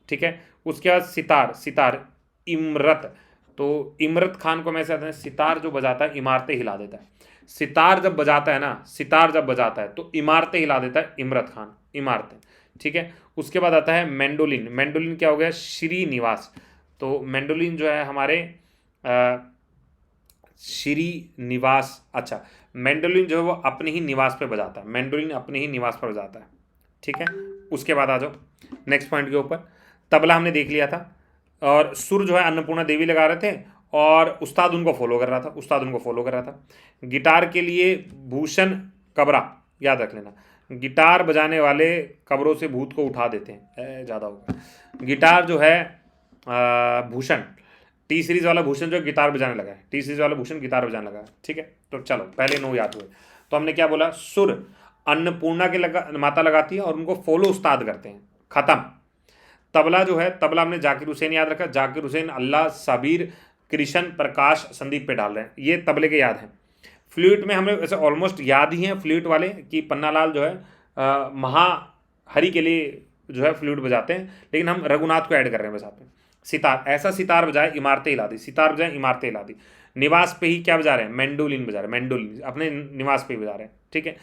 ठीक है, उसके बाद सितार, सितार इमरत, तो इमरत खान को हम ऐसे आते हैं, सितार जो बजाता है इमारतें हिला देता है। सितार जब बजाता है ना, सितार जब बजाता है तो इमारतें हिला देता है इमरत खान, इमारतें। ठीक है, उसके बाद आता है मैंडोलिन। मैंडोलिन क्या हो गया, श्रीनिवास। तो मैंडोलिन जो है हमारे श्रीनिवास, अच्छा, मैंडोलिन जो है वो अपने ही निवास पे बजाता है, मैंडोलिन अपने ही निवास पर बजाता है। ठीक है, उसके बाद आ जाओ नेक्स्ट पॉइंट के ऊपर। तबला हमने देख लिया था, और सुर जो है अन्नपूर्णा देवी लगा रहे थे, और उस्ताद उनको फॉलो कर रहा था, उस्ताद उनको फॉलो कर रहा था। गिटार के लिए भूषण कबरा, याद रख लेना, गिटार बजाने वाले कब्रों से भूत को उठा देते हैं, ज़्यादा होगा। गिटार जो है भूषण, टी सीरीज वाला भूषण जो गिटार बजाने लगा है, टी सीरीज वाला भूषण गिटार बजाने लगा है। ठीक है, तो चलो पहले 9 याद हुए। तो हमने क्या बोला, सुर अन्नपूर्णा के माता लगाती है और उनको फॉलो उस्ताद करते हैं, खत्म। तबला जो है, तबला हमने जाकिर हुसैन याद रखा, जाकिर हुसैन, अल्लाह, सबीर, कृष्ण, प्रकाश, संदीप पे डाल रहे हैं, ये तबले के याद हैं। फ्लूट में हमें वैसे ऑलमोस्ट याद ही हैं फ्लूट वाले, कि पन्नालाल जो है महाहरि के लिए जो है फ्लूट बजाते हैं, लेकिन हम रघुनाथ को ऐड कर रहे हैं बस आप में। सितार, ऐसा सितार बजाए इमारतें हिला दी, सितार बजाए इमारतें हिला दी। निवास पे ही क्या बजा रहे हैं, मैंडोलिन बजा रहे हैं, मैंडोलिन अपने निवास पे ही बजा रहे हैं। ठीक है,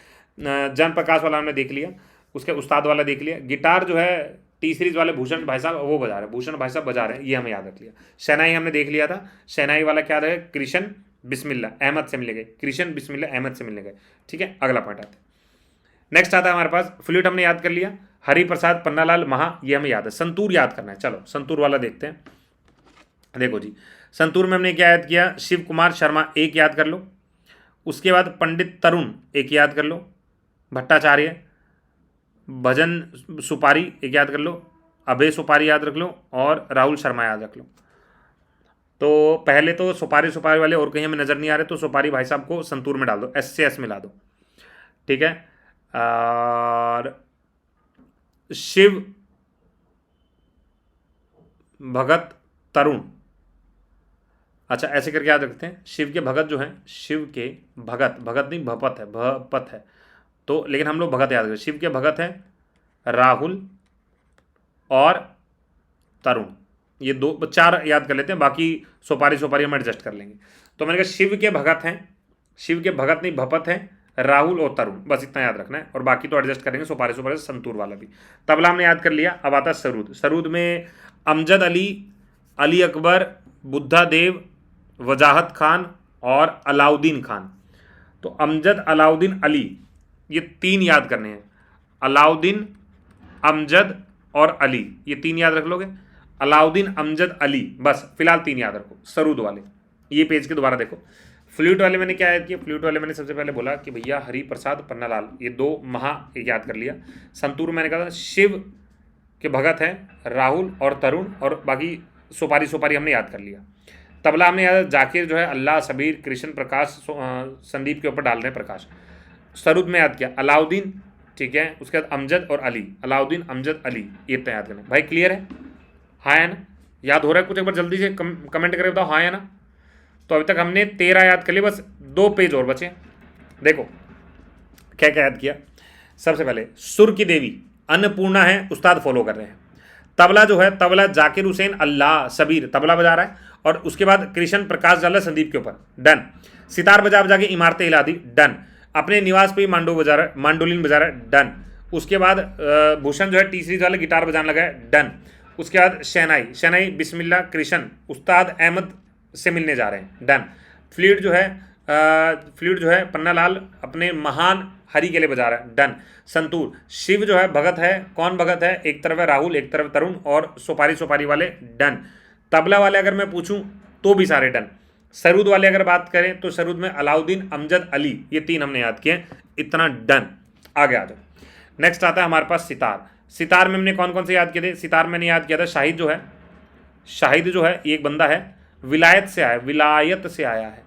जन प्रकाश वाला हमने देख लिया, उसके उस्ताद वाला देख लिया। गिटार जो है टी सीरीज वाले भूषण भाई साहब वो बजा रहे हैं, भूषण भाई साहब बजा रहे हैं, ये हमें याद रख लिया। शहनाई हमने देख लिया था, शहनाई वाला क्या रहे, कृष्ण बिस्मिल्ला अहमद से मिले गए, कृष्ण बिस्मिल्ला अहमद से मिलने गए। ठीक है, अगला पॉइंट आता है, नेक्स्ट आता है हमारे पास, फ्लूट हमने याद कर लिया, हरि प्रसाद, पन्नालाल, महा, ये हमें याद है। संतूर याद करना है, चलो संतूर वाला देखते हैं। देखो जी, संतूर में हमने क्या याद किया, शिव कुमार शर्मा एक याद कर लो, उसके बाद पंडित तरुण एक याद कर लो, भट्टाचार्य, भजन सुपारी एक याद कर लो, अभय सुपारी याद रख लो, और राहुल शर्मा याद रख लो। तो पहले तो सुपारी सुपारी वाले और कहीं हमें नज़र नहीं आ रहे, तो सुपारी भाई साहब को संतूर में डाल दो, एस से एस मिला दो। ठीक है, और शिव भगत तरुण, अच्छा ऐसे करके याद रखते हैं, शिव के भगत जो हैं, शिव के भगत, भगत नहीं भपत है, भपत है, तो लेकिन हम लोग भगत याद करें। शिव के भगत हैं राहुल और तरुण, ये 4 याद कर लेते हैं, बाकी सुपारी सुपारी हम एडजस्ट कर लेंगे। तो मैंने कहा शिव के भगत हैं, शिव के भगत नहीं भपत हैं, राहुल और तरुण, बस इतना याद रखना है, और बाकी तो एडजस्ट करेंगे सुपारी सुपारी से, संतूर वाला भी। तबला हमने याद कर लिया, अब आता है सरूद। सरूद में अमजद अली, अली अकबर, बुद्धा देव, वजाहत खान और अलाउद्दीन खान। तो अमजद, अलाउद्दीन, अली, ये 3 याद करने हैं, अलाउद्दीन, अमजद और अली, ये 3 याद रख लोगे, अलाउद्दीन, अमजद, अली, बस फिलहाल 3 याद रखो सरूद वाले। ये पेज के दोबारा देखो, फ्लूट वाले मैंने क्या याद किया, फ्लूट वाले मैंने सबसे पहले बोला कि भैया हरि प्रसाद पन्नालाल, ये 2 महा याद कर लिया। संतूर मैंने कहा था शिव के भगत हैं राहुल और तरुण, और बाकी सुपारी सुपारी हमने याद कर लिया। तबला हमने याद, जाकिर जो है अल्लाह, सबीर, कृष्ण, प्रकाश, संदीप के ऊपर डाल रहे हैं प्रकाश। सरूद में याद किया अलाउद्दीन, ठीक है, उसके बाद अमजद और अली, अलाउद्दीन, अमजद, अली, ये इतना याद करना भाई। क्लियर है, हाँ है ना, याद हो रहा है कुछ, एक बार जल्दी से कमेंट करके बताओ हाँ है ना। तो अभी तक हमने 13 याद कर लिए, बस 2 पेज और बचे। देखो क्या क्या याद किया, सबसे पहले सुर की देवी अन्नपूर्णा है, उस्ताद फॉलो कर रहे हैं। तबला जो है, तबला जाकिर हुसैन, अल्लाह, सबीर तबला बजा रहा है, और उसके बाद कृष्ण, प्रकाश डाला संदीप के ऊपर, डन। सितार बजा बजा के इमारतें हिला दी, डन। अपने निवास पे ही मांडोलिन बजा रहा है, डन। उसके बाद भूषण जो है टी सीरीज वाले गिटार बजाने लगा है, डन। उसके बाद शहनाई, शहनाई बिस्मिल्ला, कृष्ण, उस्ताद अहमद से मिलने जा रहे हैं, डन। फ्लूट जो है पन्नालाल अपने महान हरि के लिए बजा रहा है, डन। संतूर, शिव जो है भगत है, कौन भगत है, एक तरफ है राहुल, एक तरफ तरुण, और सुपारी सुपारी वाले, डन। तबला वाले अगर मैं पूछूं तो भी सारे डन। सरूद वाले अगर बात करें तो सरूद में अलाउद्दीन, अमजद, अली, ये 3 हमने याद किए, इतना डन। आगे आ जाओ, नेक्स्ट आता है हमारे पास सितार। सितार में हमने कौन कौन से याद किए थे, सितार मैंने याद किया था शाहिद जो है, शाहिद जो है एक बंदा है, विलायत से आया, विलायत से आया है,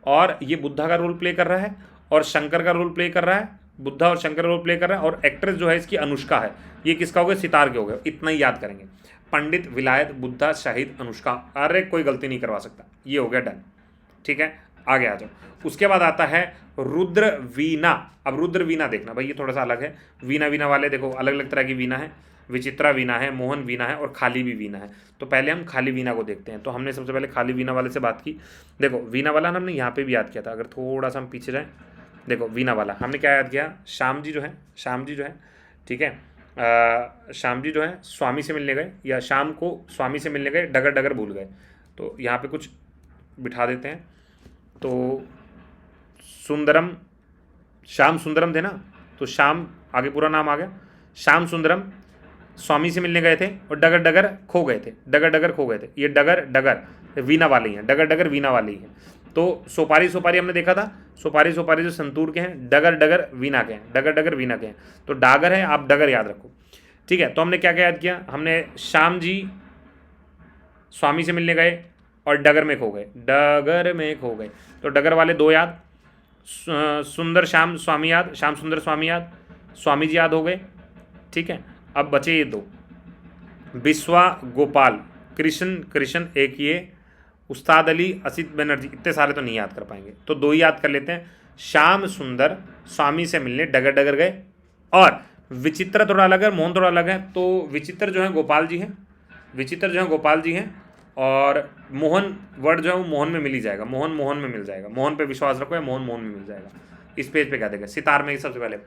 और ये बुद्धा का रोल प्ले कर रहा है और शंकर का रोल प्ले कर रहा है, बुद्धा और शंकर का रोल प्ले कर रहा है, और एक्ट्रेस जो है इसकी अनुष्का है। ये किसका हो गया? सितार के हो गया। इतना ही याद करेंगे। पंडित, विलायत, बुद्धा, शाहिद, अनुष्का। अरे कोई गलती नहीं करवा सकता। ये हो गया डन। ठीक है, आगे आ जाओ। उसके बाद आता है रुद्र वीणा। अब रुद्र वीणा देखना भाई, ये थोड़ा सा अलग है। वीणा वीणा वाले देखो अलग अलग तरह की वीणा है। विचित्रा वीणा है, मोहन वीणा है और खाली भी वीणा है। तो पहले हम खाली वीणा को देखते हैं। तो हमने सबसे पहले खाली वीणा वाले से बात की। देखो वीणा वाला हमने यहाँ पे भी याद किया था। अगर थोड़ा सा हम पीछे जाएं, देखो वीणा वाला हमने क्या याद किया? श्याम जी जो है, ठीक है, श्याम जी जो है स्वामी से मिलने गए, या शाम को स्वामी से मिलने गए, डगर डगर भूल गए। तो यहाँ पे कुछ बिठा देते हैं। तो सुंदरम, श्याम सुंदरम थे ना, तो श्याम आगे पूरा नाम आ गया। श्याम सुंदरम स्वामी से मिलने गए थे और डगर डगर खो गए थे। डगर डगर खो गए थे। ये डगर डगर वीणा वाले ही हैं। डगर डगर वीणा वाले ही हैं। तो सोपारी सोपारी हमने देखा था। सोपारी सोपारी जो संतूर के हैं, डगर डगर वीणा के हैं। डगर डगर वीणा के हैं। तो डागर है, आप डगर याद रखो। ठीक है, तो हमने क्या क्या याद किया? हमने श्याम जी स्वामी से मिलने गए और डगर में खो गए। डगर में खो गए, तो डगर वाले दो याद। सुंदर श्याम स्वामी याद, श्याम सुंदर स्वामी याद, स्वामी जी याद हो गए। ठीक है, अब बचे ये दो, बिस्वा गोपाल, कृष्ण एक ये, उस्ताद अली, असित बनर्जी। इतने सारे तो नहीं याद कर पाएंगे, तो दो ही याद कर लेते हैं। श्याम सुंदर स्वामी से मिलने डगर डगर गए, और विचित्र थोड़ा अलग है, मोहन थोड़ा अलग है। तो विचित्र जो है गोपाल जी हैं, और मोहन वर्ड जो है वो मोहन में मिल ही जाएगा। मोहन में मिल जाएगा। मोहन पे विश्वास रखो, या मोहन में मिल जाएगा। इस पेज पे क्या देगा? सितार में सबसे पहले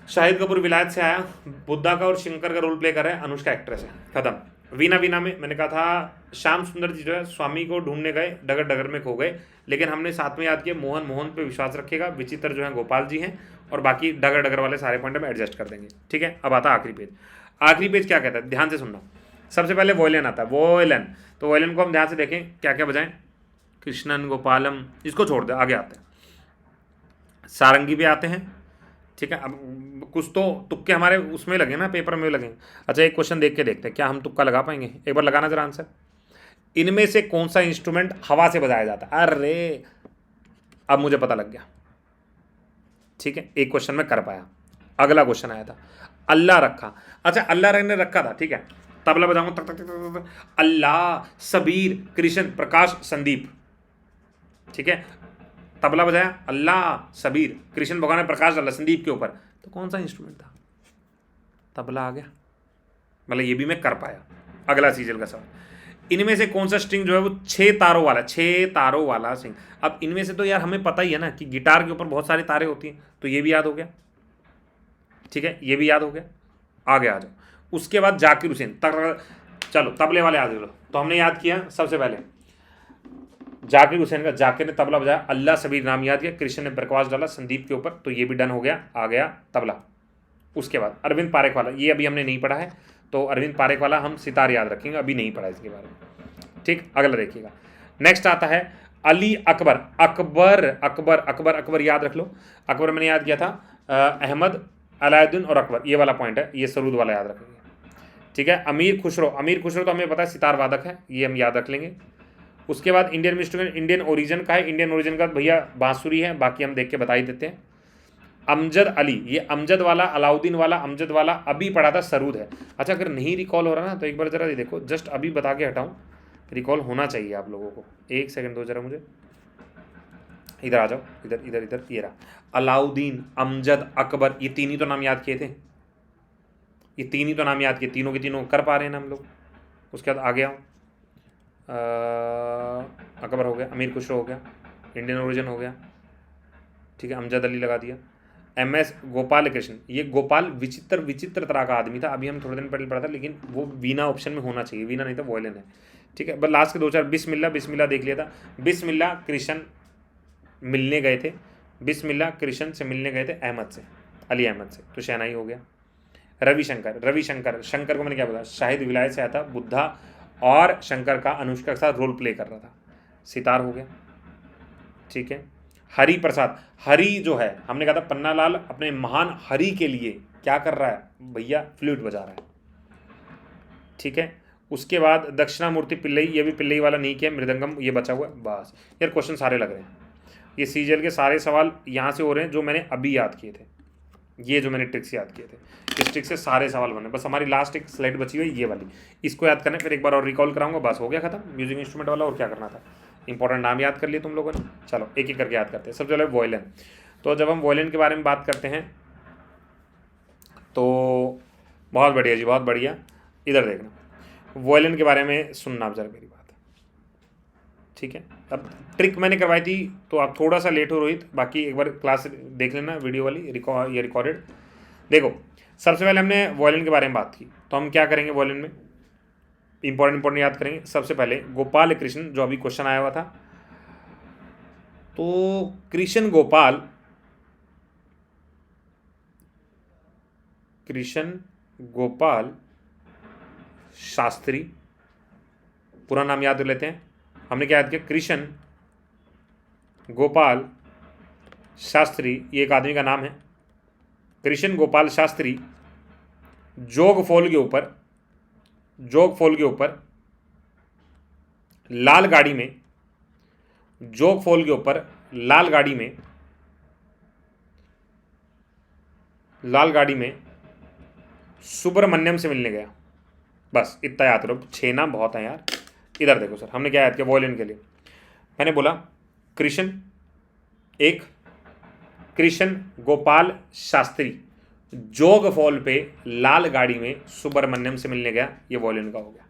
शाहिद कपूर विलायत से आया, बुद्धा का और शंकर का रोल प्ले कर रहा है, अनुष्का एक्ट्रेस है, खत्म। वीणा वीणा में मैंने कहा था श्याम सुंदर जी जो है स्वामी को ढूंढने गए, डगर डगर में खो गए, लेकिन हमने साथ में याद किया मोहन पे विश्वास रखेगा। विचित्र जो है गोपाल जी हैं, और बाकी डगर डगर वाले सारे पॉइंट में एडजस्ट कर देंगे। ठीक है, अब आता है आखिरी पेज। आखिरी पेज क्या कहता है? ध्यान से सुनना। सबसे पहले वोयलिन आता है, वोयलिन। तो वोयलिन को हम ध्यान से देखें, क्या क्या बजाएं? कृष्णन गोपालम, इसको छोड़ दे, आगे आते हैं। सारंगी भी आते हैं। ठीक है, अब कुछ तो तुक्के हमारे उसमें लगे ना, पेपर में लगे। अच्छा, एक क्वेश्चन देख के देखते हैं क्या हम तुक्का लगा पाएंगे। एक बार लगाना जरा आंसर। इनमें से कौन सा इंस्ट्रूमेंट हवा से बजाया जाता है? अरे अब मुझे पता लग गया। ठीक है, एक क्वेश्चन में कर पाया। अगला क्वेश्चन आया था, अल्लाह रखा। अच्छा, अल्लाह ने रखा था। ठीक है, तबला बजाऊंगा, तक तक तक तक, अल्लाह, सबीर, कृष्ण, प्रकाश, संदीप। ठीक है, तबला बजाया, अल्लाह, सबीर, कृष्ण भगवान ने प्रकाश डाला संदीप के ऊपर। तो कौन सा इंस्ट्रूमेंट था? तबला आ गया। मतलब ये भी मैं कर पाया। अगला सीजल का सवाल, इनमें से कौन सा स्ट्रिंग जो है वो 6 तारों वाला स्ट्रिंग। अब इनमें से तो यार हमें पता ही है ना कि गिटार के ऊपर बहुत सारे तारे होती हैं, तो ये भी याद हो गया। ठीक है, ये भी याद हो गया। आगे आ जाओ। उसके बाद जाकिर हुसैन, चलो तबले वाले याद लो। तो हमने याद किया सबसे पहले जाकिर हुसैन का, जाकिर ने तबला बजाया, अल्लाह सबीर नाम याद किया, कृष्ण ने प्रकाश डाला संदीप के ऊपर, तो ये भी डन हो गया। आ गया तबला। उसके बाद अरविंद पारेख वाला, ये अभी हमने नहीं पढ़ा है, तो अरविंद पारेख वाला हम सितार याद रखेंगे, अभी नहीं पढ़ा इसके बारे में। ठीक, अगला देखिएगा। नेक्स्ट आता है अली अकबर। अकबर याद रख लो। अकबर मैंने याद किया था, अहमद, अलाउद्दीन और अकबर, ये वाला पॉइंट है, ये सरूद वाला याद रखेंगे। ठीक है, अमीर खुसरो तो हमें पता है सितार वादक है, ये हम याद रख लेंगे। उसके बाद इंडियन इंस्ट्रूमेंट, इंडियन ओरिजिन का है, इंडियन ओरिजिन का भैया बांसुरी है, बाकी हम देख के बता ही देते हैं। अमजद अली, ये अमजद वाला, अलाउद्दीन वाला, अमजद वाला अभी पढ़ा था, सरूद है। अच्छा, अगर नहीं रिकॉल हो रहा ना तो एक बार जरा देखो, जस्ट अभी बता के हटाऊँ, रिकॉल होना चाहिए आप लोगों को। एक सेकंड दो जरा मुझे, इधर आ जाओ, इधर ये रहा। अलाउद्दीन, अमजद, अकबर, ये तीन ही तो नाम याद किए थे। ये तीन ही तो नाम याद किए, तीनों के तीनों कर पा रहे हैं ना हम लोग। उसके बाद आ गया अकबर हो गया, अमीर खुसरो हो गया, इंडियन ओरिजिन हो गया। ठीक है, अमजद अली लगा दिया। MS गोपाल कृष्ण, ये गोपाल विचित्र तरह का आदमी था, अभी हम थोड़े दिन पहले पढ़ा था, लेकिन वो वीणा ऑप्शन में होना चाहिए, वीणा नहीं तो वॉयलिन है। ठीक है, बस लास्ट के 2-4 बिस्मिल्लाह देख लिया था। बिस्मिल्लाह कृष्ण मिलने गए थे, बिस्मिल्लाह कृष्ण से मिलने गए थे अहमद से, अली अहमद से, तो शहनाई हो गया। रविशंकर, शंकर को मैंने क्या बोला, शाहिद विलायत से आया था, बुद्धा और शंकर का अनुष्का के साथ रोल प्ले कर रहा था, सितार हो गया। ठीक है, हरि प्रसाद, हरि जो है हमने कहा था पन्नालाल अपने महान हरि के लिए क्या कर रहा है भैया, फ्लूट बजा रहा है। ठीक है, उसके बाद दक्षिणामूर्ति पिल्लई, ये भी पिल्लई वाला नहीं किया, मृदंगम ये बचा हुआ है। बस यार क्वेश्चन सारे लग रहे हैं, ये सीजीएल के सारे सवाल यहाँ से हो रहे हैं जो मैंने अभी याद किए थे, ये जो मैंने ट्रिक्स याद किए थे, इस ट्रिक से सारे सवाल बने। बस हमारी लास्ट एक स्लाइड बची हुई है ये वाली, इसको याद करना, फिर एक बार और रिकॉल कराऊंगा, बस हो गया खत्म म्यूजिक इंस्ट्रूमेंट वाला। और क्या करना था, इंपॉर्टेंट नाम याद कर लिए तुम लोगों ने। चलो एक एक करके याद करते हैं। सबसे पहले वॉयलिन। तो जब हम वॉयलिन के बारे में बात करते हैं तो बहुत बढ़िया जी, बहुत बढ़िया। इधर देखना, वॉयलिन के बारे में सुनना आप जरा मेरी बात, ठीक है। अब ट्रिक मैंने करवाई थी तो आप थोड़ा सा लेट हो रोहित, बाकी एक बार क्लास देख लेना वीडियो वाली, ये रिकॉर्डेड। देखो सबसे पहले हमने वॉयलिन के बारे में बात की, तो हम क्या करेंगे वॉयलिन में, इंपॉर्टेंट याद करेंगे। सबसे पहले गोपाल कृष्ण, जो अभी क्वेश्चन आया हुआ था, तो कृष्ण गोपाल शास्त्री, पूरा नाम याद कर लेते हैं। हमने क्या याद किया, कृष्ण गोपाल शास्त्री, ये एक आदमी का नाम है। कृष्ण गोपाल शास्त्री जोग फॉल के ऊपर लाल गाड़ी में, जोग फॉल के ऊपर लाल गाड़ी में सुब्रमण्यम से मिलने गया। बस इतना याद रखो, 6 नाम बहुत हैं यार। इधर देखो सर, हमने क्या याद किया वॉयलिन के लिए, मैंने बोला कृष्ण गोपाल शास्त्री जोग फॉल पे लाल गाड़ी में सुब्रमण्यम से मिलने गया, ये वॉयलिन का हो गया।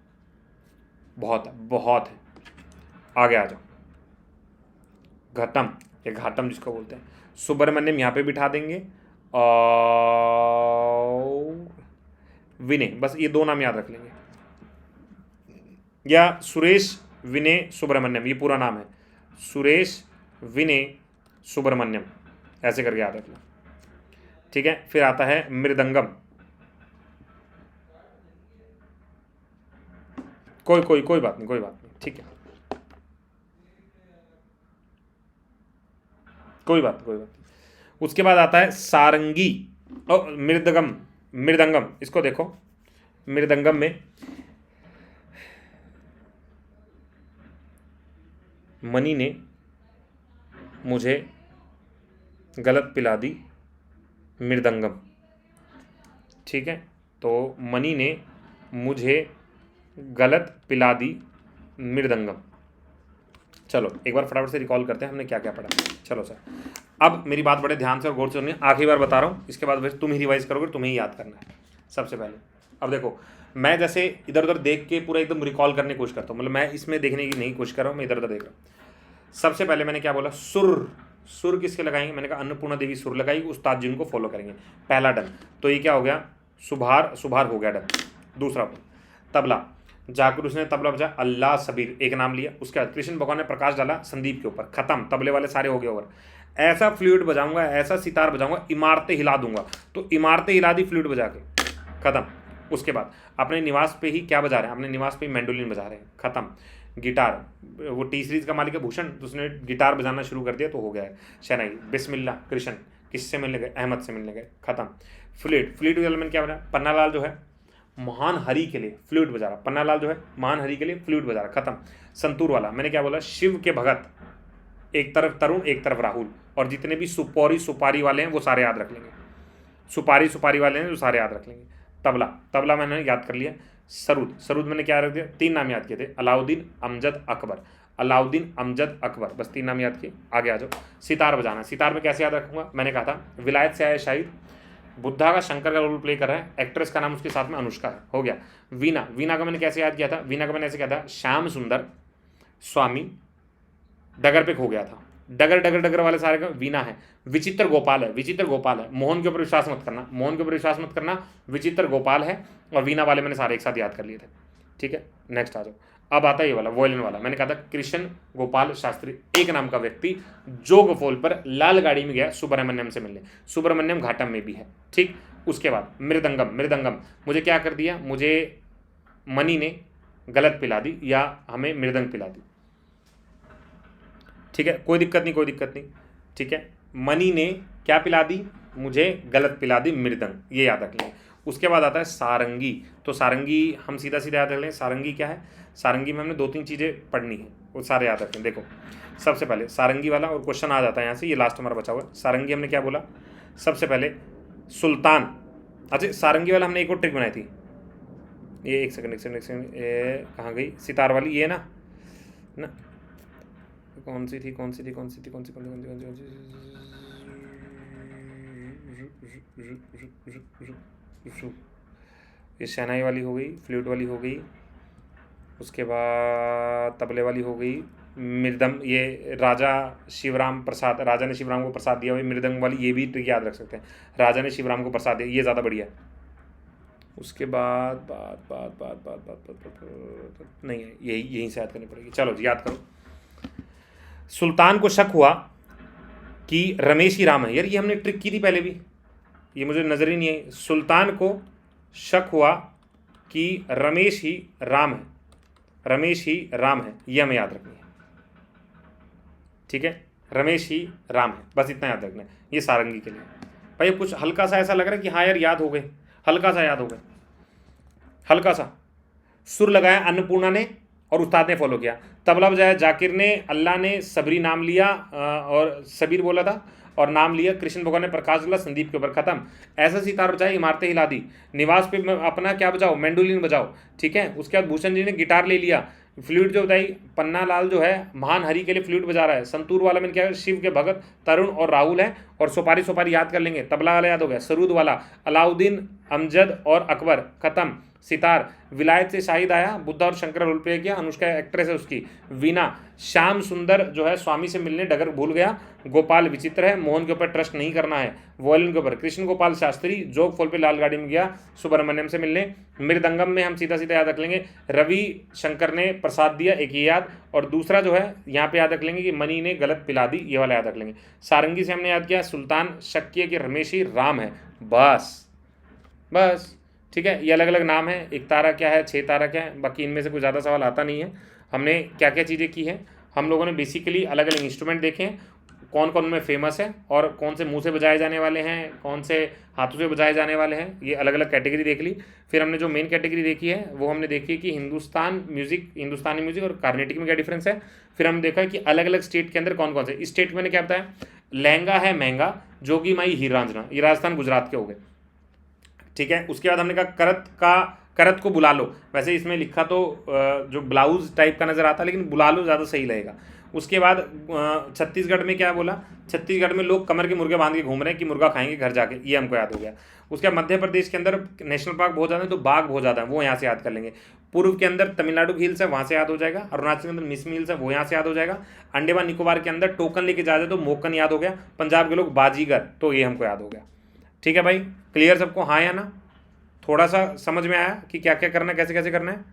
बहुत है। आगे आ जाओ, घटम, ये घाटम जिसको बोलते हैं, सुब्रमण्यम यहाँ पे बिठा देंगे और विनय, बस ये 2 नाम याद रख लेंगे, या सुरेश विनय सुब्रमण्यम, ये पूरा नाम है, सुरेश विनय सुब्रमण्यम, ऐसे करके याद रख लो, ठीक है। फिर आता है मृदंगम, कोई बात नहीं, ठीक है, कोई बात नहीं। उसके बाद आता है सारंगी और मृदंगम, इसको देखो, मृदंगम में मनी ने मुझे गलत पिला दी मृदंगम, ठीक है। तो मनी ने मुझे गलत पिला दी मृदंगम। चलो एक बार फटाफट से रिकॉल करते हैं हमने क्या क्या पढ़ा। चलो सर, अब मेरी बात बड़े ध्यान से और गौर से सुनिए, आखिरी बार बता रहा हूँ, इसके बाद फिर तुम ही रिवाइज करोगे, तुम्हें ही याद करना है। सबसे पहले अब देखो, मैं जैसे इधर उधर देख के पूरा एकदम रिकॉल करने की कोशिश करता हूँ, मतलब मैं इसमें देखने की नहीं कोशिश कर रहा हूँ, मैं इधर उधर देख रहा हूँ। सबसे पहले मैंने क्या बोला, सुर किसके लगाएंगे, मैंने कहा अन्नपूर्णा देवी सुर लगाएगी, उस्ताद जी उनको फॉलो करेंगे, पहला डन। तो ये क्या हो गया, सुभार हो गया डन। दूसरा तबला, जाकर उसने तबला बजा, अल्लाह सबीर एक नाम लिया। उसके बाद कृष्ण भगवान ने प्रकाश डाला संदीप के ऊपर, खत्म, तबले वाले सारे हो गए ओवर। ऐसा फ्लूट बजाऊंगा, ऐसा सितार बजाऊंगा, इमारतें हिला दूंगा, तो इमारतें हिला दी फ्लूट बजा के, खत्म। उसके बाद अपने निवास पे ही क्या बजा रहे हैं, अपने निवास पे ही मैंडोलिन बजा रहे हैं, खत्म। गिटार, वो टी सीरीज का मालिक है भूषण, तो उसने गिटार बजाना शुरू कर दिया, तो हो गया है। शहनाई, बिस्मिल्लाह, कृष्ण किससे मिलने गए, अहमद से मिलने गए, खत्म। फ्लूट में क्या बना, पन्नालाल जो है महान हरि के लिए फ्लूट बजा रहा, पन्नालाल जो है महान हरि के लिए फ्लूट बजा रहा, खत्म। संतूर वाला मैंने क्या बोला, शिव के भगत, एक तरफ तरुण एक तरफ राहुल, और जितने भी सुपारी वाले हैं वो सारे याद रख लेंगे, सुपारी वाले हैं वो सारे याद रख लेंगे। तबला मैंने याद कर लिया। सरूद मैंने क्या रख दिया, 3 नाम याद किए थे, अलाउद्दीन अमजद अकबर, बस 3 नाम याद किए। आगे आ जाओ, सितार बजाना, सितार में कैसे याद रखूंगा, मैंने कहा था विलायत से आया शाहिद, बुद्धा का शंकर का रोल प्ले कर रहा है, एक्ट्रेस का नाम उसके साथ में अनुष्का है, हो गया। वीणा का मैंने कैसे याद किया था, वीणा का मैंने ऐसे किया था, श्याम सुंदर स्वामी, डगर पे खो गया था, डगर वाले सारे का वीणा है। विचित्र गोपाल है, मोहन के ऊपर विश्वास मत करना, विचित्र गोपाल है, और वीणा वाले मैंने सारे एक साथ याद कर लिए थे, ठीक है। नेक्स्ट आ जाओ, अब आता है ये वाला वॉयलिन वाला, मैंने कहा था कृष्ण गोपाल शास्त्री, एक नाम का व्यक्ति जोग फॉल पर लाल गाड़ी में गया सुब्रमण्यम से मिलने, सुब्रमण्यम घाटम में भी है, ठीक। उसके बाद मृदंगम मुझे क्या कर दिया, मुझे मनी ने गलत पिला दी या हमें मृदंग पिला दी, ठीक है, कोई दिक्कत नहीं, ठीक है। मनी ने क्या पिला दी, मुझे गलत पिला दी मृदंग, ये याद रख लेंगे। उसके बाद आता है सारंगी। तो सारंगी हम सीधा सीधा याद रख लें, सारंगी क्या है। सारंगी में हमने 2-3 चीज़ें पढ़नी है, वो सारे याद रखें। देखो सबसे पहले सारंगी वाला, और क्वेश्चन आ जाता है यहाँ से, ये लास्ट हमारा बचा हुआ है। सारंगी हमने क्या बोला, सबसे पहले सुल्तान। अच्छा सारंगी वाला हमने एक और ट्रिक बनाई थी, ये एक सेकंड कहाँ गई, सितार वाली, ये ना कौन सी थी ये शहनाई वाली हो गई, फ्लूट वाली हो गई, उसके बाद तबले वाली हो गई, मृदंग, ये राजा शिवराम प्रसाद, राजा ने शिवराम को प्रसाद दिया हुई मृदंग वाली, ये भी ट्रिक याद रख सकते हैं, राजा ने शिवराम को प्रसाद दिया, ये ज़्यादा बढ़िया। उसके बाद बात बात बात बात बात बात बात नहीं है, यहीं से याद करनी पड़ेगी। चलो जी याद करो। सुल्तान को शक हुआ कि रमेश ही राम है। यार ये हमने ट्रिक की थी पहले भी, ये मुझे नज़र ही नहीं आई। सुल्तान को शक हुआ कि रमेश ही राम है, रमेश ही राम है, ये हमें याद रखनी है। ठीक है, रमेश ही राम है, बस इतना याद रखना है। ये सारंगी के लिए भाई कुछ हल्का सा ऐसा लग रहा है कि हाँ यार याद हो गए, हल्का सा याद हो गए, हल्का सा। सुर लगाया अन्नपूर्णा ने और उस्ताद ने फॉलो किया। तबला बजाया जाकिर ने, अल्लाह ने सबरी नाम लिया और सबीर बोला था और नाम लिया, कृष्ण भगवान ने प्रकाश दिला संदीप के ऊपर, खत्म। ऐसा सितार बजाई, इमारतें हिला दी। निवास पे अपना क्या बजाओ, मैंडोलिन बजाओ। ठीक है, उसके बाद भूषण जी ने गिटार ले लिया। फ्लूट जो बताई, पन्ना लाल जो है महान हरि के लिए फ्लूट बजा रहा है। संतूर वाला में क्या है, शिव के भगत तरुण और राहुल है। और सुपारी याद कर लेंगे। तबला वाला याद हो गया, सरूद वाला अलाउद्दीन, अमजद और अकबर, खत्म। सितार विलायत से शाहिद आया, बुद्धा और शंकर रोल प्ले किया, अनुष्का एक्ट्रेस है उसकी। वीणा श्याम सुंदर जो है स्वामी से मिलने डगर भूल गया। गोपाल विचित्र है, मोहन के ऊपर ट्रस्ट नहीं करना है। वॉयलिन के ऊपर कृष्ण गोपाल शास्त्री, जोग फॉल पे लाल गाड़ी में गया सुब्रमण्यम से मिलने। मृदंगम में हम सीधा सीधा याद रख लेंगे, रवि शंकर ने प्रसाद दिया, एक ही याद। और दूसरा जो है यहाँ पे याद रख लेंगे कि मनी ने गलत पिला दी, ये वाला याद रख लेंगे। सारंगी से हमने याद किया सुल्तान शक किया कि रमेश ही राम है, बस ठीक है। ये अलग अलग नाम है, एक तारा क्या है, 6 तारा क्या है, बाकी इनमें से कोई ज़्यादा सवाल आता नहीं है। हमने क्या क्या चीज़ें की हैं, हम लोगों ने बेसिकली अलग अलग इंस्ट्रूमेंट देखे हैं, कौन कौन उनमें फेमस है और कौन से मुंह से बजाए जाने वाले हैं, कौन से हाथों से बजाए जाने वाले हैं, ये अलग अलग कैटेगरी देख ली। फिर हमने जो मेन कैटेगरी देखी है वो हमने देखी कि हिंदुस्तानी म्यूजिक और कार्नेटिक में क्या डिफरेंस है। फिर हम देखा कि अलग अलग स्टेट के अंदर कौन कौन से। इस स्टेट में मैंने क्या बताया, लहंगा है महंगा, जोगी माई हीर रांझना, ये राजस्थान गुजरात के हो गए। ठीक है, उसके बाद हमने कहा करत को बुला लो। वैसे इसमें लिखा तो जो ब्लाउज टाइप का नज़र आता है, लेकिन बुला लो ज़्यादा सही लगेगा। उसके बाद छत्तीसगढ़ में क्या बोला, छत्तीसगढ़ में लोग कमर के मुर्गे बांध के घूम रहे हैं कि मुर्गा खाएंगे घर जाके, ये हमको याद हो गया। उसके बाद मध्य प्रदेश के अंदर नेशनल पार्क बहुत ज़्यादा है तो बाघ बहुत ज़्यादा है, वो यहाँ से याद कर लेंगे। पूर्व के अंदर तमिलनाडु की हिल्स है, वहाँ से याद हो जाएगा। अरुणाचल के अंदर मिसमी हिल्स है, वो यहाँ से याद हो जाएगा। अंडमान निकोबार के अंदर टोकन लेके जा रहे तो मोकन याद हो गया। पंजाब के लोग बाजीगर, तो ये हमको याद हो गया। ठीक है भाई, क्लियर सबको, हाँ या ना? थोड़ा सा समझ में आया कि क्या क्या करना है, कैसे कैसे करना है?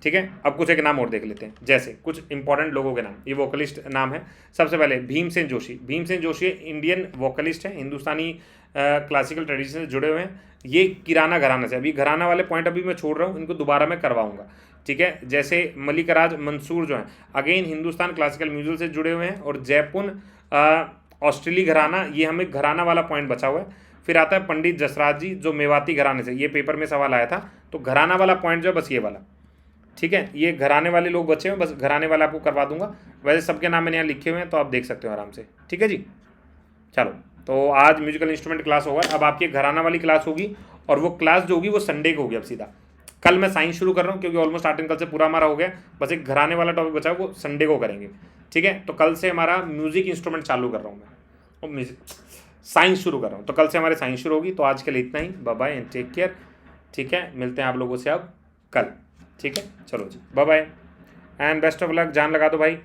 ठीक है, अब कुछ एक नाम और देख लेते हैं, जैसे कुछ इंपॉर्टेंट लोगों के नाम। ये वोकलिस्ट नाम है। सबसे पहले भीमसेन जोशी। भीमसेन जोशी इंडियन वोकलिस्ट है, हिंदुस्तानी क्लासिकल ट्रेडिशन से जुड़े हुए हैं। ये किराना घराना से, अभी घराना वाले पॉइंट अभी मैं छोड़ रहा हूँ, इनको दोबारा मैं करवाऊंगा। ठीक है, जैसे मलिकराज मंसूर जो है अगेन हिंदुस्तान क्लासिकल म्यूजिक से जुड़े हुए हैं। और जयपुर ऑस्ट्रेली घराना, ये हमें घराना वाला पॉइंट बचा हुआ है। फिर आता है पंडित जसराज जी जो मेवाती घराने से, ये पेपर में सवाल आया था, तो घराना वाला पॉइंट जो है बस ये वाला। ठीक है, ये घराने वाले लोग बचे हैं, बस घराने वाला आपको करवा दूंगा। वैसे सबके नाम मैंने यहाँ लिखे हुए हैं तो आप देख सकते हो आराम से। ठीक है जी, चलो तो आज म्यूजिकल इंस्ट्रूमेंट क्लास होगा। अब आपकी घराना वाली क्लास होगी और वो क्लास जो होगी वो संडे को होगी। अब सीधा कल मैं साइंस शुरू कर रहा हूँ क्योंकि ऑलमोस्ट आर्ट एंड कल से पूरा हमारा हो गया, बस एक घराने वाला टॉपिक बचा है, वो संडे को करेंगे। ठीक है, तो कल से हमारा म्यूजिक इंस्ट्रूमेंट चालू कर रहा हूँ मैं, और साइंस शुरू कर रहा हूँ, तो कल से हमारे साइंस शुरू होगी। तो आज के लिए इतना ही, bye bye and take care. ठीक है, मिलते हैं आप लोगों से अब कल। ठीक है, चलो जी, bye bye and best of luck. जान लगा दो भाई।